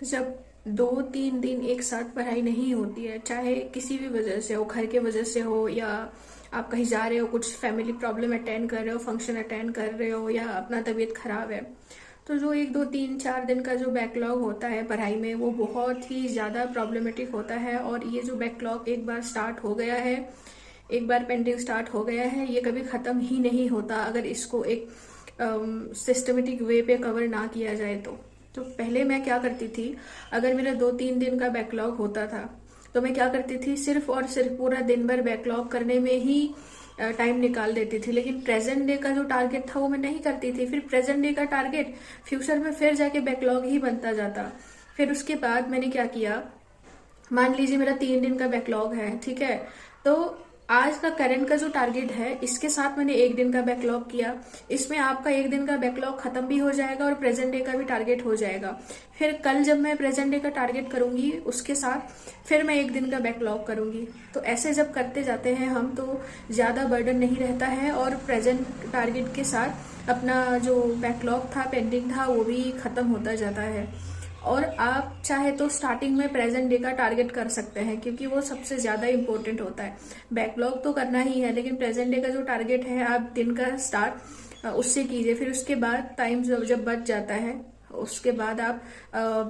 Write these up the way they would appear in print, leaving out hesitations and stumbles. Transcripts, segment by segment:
जब 2-3 दिन एक साथ पढ़ाई नहीं होती है, चाहे किसी भी वजह से हो, घर के वजह से हो या आप कहीं जा रहे हो, कुछ फैमिली प्रॉब्लम अटेंड कर रहे हो, फंक्शन अटेंड कर रहे हो या अपना तबीयत खराब है, तो जो 1-2-3-4 दिन का जो बैकलॉग होता है पढ़ाई में, वो बहुत ही ज़्यादा प्रॉब्लमेटिक होता है। और ये जो बैकलॉग एक बार स्टार्ट हो गया है, एक बार पेंटिंग स्टार्ट हो गया है, ये कभी ख़त्म ही नहीं होता अगर इसको एक सिस्टमेटिक वे पे कवर ना किया जाए तो पहले मैं क्या करती थी, अगर मेरा 2-3 दिन का बैकलॉग होता था तो मैं क्या करती थी, सिर्फ और सिर्फ पूरा दिन भर बैकलॉग करने में ही टाइम निकाल देती थी। लेकिन प्रेजेंट डे का जो टारगेट था वो मैं नहीं करती थी। फिर प्रेजेंट डे का टारगेट फ्यूचर में फिर जाके बैकलॉग ही बनता जाता। फिर उसके बाद मैंने क्या किया, मान लीजिए मेरा 3 दिन का बैकलॉग है, ठीक है, तो आज का करंट का जो टारगेट है इसके साथ मैंने 1 दिन का बैकलॉग किया, इसमें आपका 1 दिन का बैकलॉग खत्म भी हो जाएगा और प्रेजेंट डे का भी टारगेट हो जाएगा। फिर कल जब मैं प्रेजेंट डे का टारगेट करूंगी उसके साथ फिर मैं 1 दिन का बैकलॉग करूंगी। तो ऐसे जब करते जाते हैं हम तो ज्यादा बर्डन नहीं रहता है और प्रेजेंट टारगेट के साथ अपना जो बैकलॉग था, पेंडिंग था, वो भी खत्म होता जाता है। और आप चाहे तो स्टार्टिंग में प्रेजेंट डे का टारगेट कर सकते हैं क्योंकि वो सबसे ज्यादा इंपॉर्टेंट होता है। बैकलॉग तो करना ही है लेकिन प्रेजेंट डे का जो टारगेट है आप दिन का स्टार्ट उससे कीजिए। फिर उसके बाद टाइम जब बच जाता है उसके बाद आप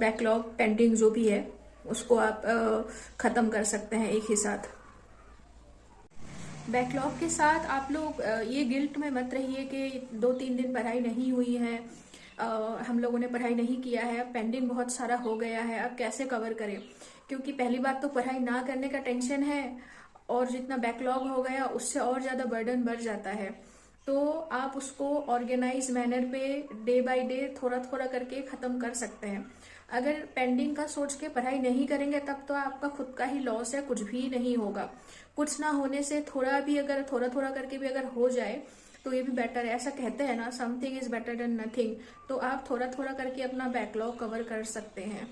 बैकलॉग पेंडिंग जो भी है उसको आप खत्म कर सकते हैं एक ही साथ। बैकलॉग के साथ आप लोग ये गिल्ट में मत रहिए कि 2-3 दिन पढ़ाई नहीं हुई है, हम लोगों ने पढ़ाई नहीं किया है, अब पेंडिंग बहुत सारा हो गया है, अब कैसे कवर करें। क्योंकि पहली बात तो पढ़ाई ना करने का टेंशन है और जितना बैकलॉग हो गया उससे और ज़्यादा बर्डन बढ़ जाता है। तो आप उसको ऑर्गेनाइज मैनर पे डे बाय डे थोड़ा थोड़ा करके ख़त्म कर सकते हैं। अगर पेंडिंग का सोच के पढ़ाई नहीं करेंगे तब तो आपका खुद का ही लॉस है, कुछ भी नहीं होगा। कुछ ना होने से थोड़ा भी अगर थोड़ा थोड़ा करके भी अगर हो जाए तो ये भी बेटर है। ऐसा कहते हैं ना, something is better than nothing. तो आप थोड़ा थोड़ा करके अपना बैकलॉग कवर कर सकते हैं।